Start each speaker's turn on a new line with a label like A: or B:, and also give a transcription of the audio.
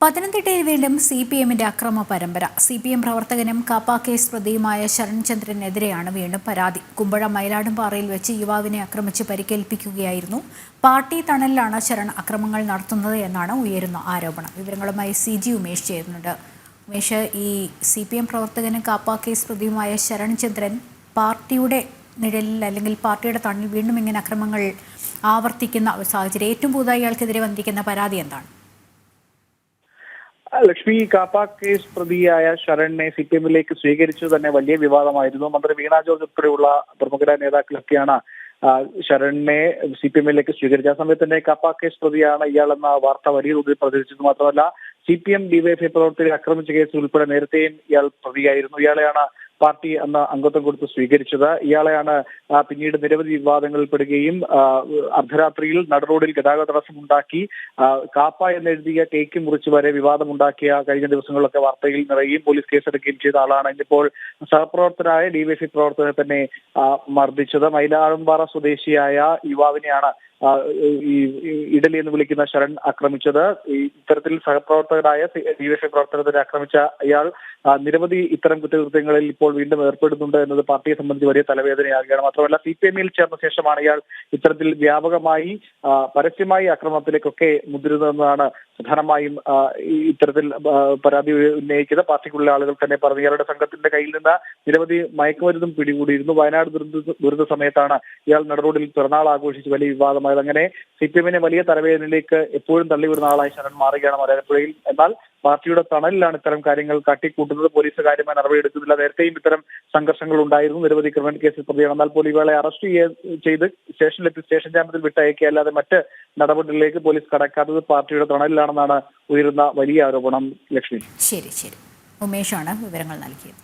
A: പത്തനംതിട്ടയിൽ വീണ്ടും CPMന്റെ അക്രമ പരമ്പര. CPM പ്രവർത്തകനും കാപ്പ കേസ് പ്രതിയുമായ ശരൺചന്ദ്രനെതിരെയാണ് വീണ്ടും പരാതി. കുമ്പഴ മയിലാടുംപാറയിൽ വെച്ച് യുവാവിനെ ആക്രമിച്ച് പരിക്കേൽപ്പിക്കുകയായിരുന്നു. പാർട്ടി തണലിലാണ് ശരൺ അക്രമങ്ങൾ നടത്തുന്നത് എന്നാണ് ഉയരുന്ന ആരോപണം. വിവരങ്ങളുമായി CG ഉമേഷ് ചേരുന്നുണ്ട്. ഉമേഷ്, ഈ CPM പ്രവർത്തകനും കാപ്പ കേസ് പ്രതിയുമായ ശരൺചന്ദ്രൻ പാർട്ടിയുടെ നിഴലിൽ അല്ലെങ്കിൽ പാർട്ടിയുടെ തണലിൽ വീണ്ടും ഇങ്ങനെ അക്രമങ്ങൾ ആവർത്തിക്കുന്ന ഒരു സാഹചര്യം. ഏറ്റവും പുതുതായി ഇയാൾക്കെതിരെ വന്നിരിക്കുന്ന പരാതി എന്താണ്?
B: ലക്ഷ്മി, കാപ്പ കേസ് പ്രതിയായ ശരണിനെ CPMലേക്ക് സ്വീകരിച്ചു തന്നെ വലിയ വിവാദമായിരുന്നു. മന്ത്രി വീണ ജോർജ് ഉൾപ്പെടെയുള്ള പ്രമുഖരായ നേതാക്കളൊക്കെയാണ് ശരണിനെ CPMലേക്ക് സ്വീകരിച്ചത്. ആ സമയത്ത് തന്നെ കാപ്പ കേസ് പ്രതിയാണ് ഇയാളെന്ന വാർത്ത വലിയ തോതിൽ പ്രചരിച്ചത്. മാത്രമല്ല CPM DYFI പ്രവർത്തകരെ ആക്രമിച്ച കേസിൽ ഉൾപ്പെടെ നേരത്തെയും ഇയാൾ പ്രതിയായിരുന്നു. ഇയാളെയാണ് പാർട്ടി അന്ന് അംഗത്വം കൊടുത്ത് സ്വീകരിച്ചത്. ഇയാളെയാണ് പിന്നീട് നിരവധി വിവാദങ്ങളിൽ പെടുകയും അർദ്ധരാത്രിയിൽ നടുറോഡിൽ ഗതാഗത തടസ്സമുണ്ടാക്കി കാപ്പ എന്നെഴുതിയ കേക്ക് മുറിച്ച് വരെ വിവാദമുണ്ടാക്കിയ കഴിഞ്ഞ ദിവസങ്ങളിലൊക്കെ വാർത്തയിൽ നിറയുകയും പോലീസ് കേസെടുക്കുകയും ചെയ്ത ആളാണ്. ഇന്നിപ്പോൾ സഹപ്രവർത്തകരായ DYFI പ്രവർത്തകരെ തന്നെ മർദ്ദിച്ചത്. മയിലാടുംപാറ സ്വദേശിയായ യുവാവിനെയാണ് ഈ ഇഡലി എന്ന് വിളിക്കുന്ന ശരൺ ആക്രമിച്ചത്. ഇത്തരത്തിൽ സഹപ്രവർത്തകരായ DYFI പ്രവർത്തകരെ ആക്രമിച്ച ഇയാൾ നിരവധി ഇത്തരം കുറ്റകൃത്യങ്ങളിൽ ഇപ്പോൾ വീണ്ടും ഏർപ്പെടുന്നുണ്ട് എന്നത് പാർട്ടിയെ സംബന്ധിച്ച് വലിയ തലവേദനയാകുകയാണ്. മാത്രമല്ല CPMൽ ചേർന്ന ശേഷമാണ് ഇയാൾ ഇത്തരത്തിൽ വ്യാപകമായി പരസ്യമായി ആക്രമണത്തിലേക്കൊക്കെ മുതിരുന്നതെന്നാണ് പ്രധാനമായും ഇത്തരത്തിൽ പരാതി ഉന്നയിക്കുന്ന പാർട്ടിക്കുള്ള ആളുകൾ തന്നെ പറഞ്ഞു. ഇയാളുടെ സംഘത്തിന്റെ കയ്യിൽ നിന്ന് നിരവധി മയക്കുമരുന്നും പിടികൂടിയിരുന്നു. വയനാട് ദുരന്ത സമയത്താണ് ഇയാൾ നടുറോഡിൽ പിറന്നാൾ ആഘോഷിച്ച് വലിയ വിവാദമായത്. അങ്ങനെ CPMനെ വലിയ തലവേദനയിലേക്ക് എപ്പോഴും തള്ളിവിടുന്ന ആളായി ശരൺ മാറുകയാണ് മലയാളപ്പുഴയിൽ. എന്നാൽ പാർട്ടിയുടെ തണലിലാണ് ഇത്തരം കാര്യങ്ങൾ കാട്ടിക്കൂട്ടുന്നത്. പോലീസ് കാര്യമായി നടപടിയെടുക്കുന്നില്ല. നേരത്തെയും ഇത്തരം സംഘർഷങ്ങൾ ഉണ്ടായിരുന്നു. നിരവധി ക്രിമിനൽ കേസിൽ പ്രതിയാണ്. എന്നാൽ പോലും ഇയാളെ അറസ്റ്റ് ചെയ്ത് സ്റ്റേഷനിലെത്തി സ്റ്റേഷൻ ജാമ്യത്തിൽ വിട്ടയക്കുക അല്ലാതെ മറ്റ് നടപടികളിലേക്ക് പോലീസ് കടക്കാത്തത് പാർട്ടിയുടെ തണലിലാണെന്നാണ് ഉയരുന്ന വലിയ ആരോപണം. ലക്ഷ്മി,
A: ശരി. ഉമേഷാണ് വിവരങ്ങൾ നൽകിയത്.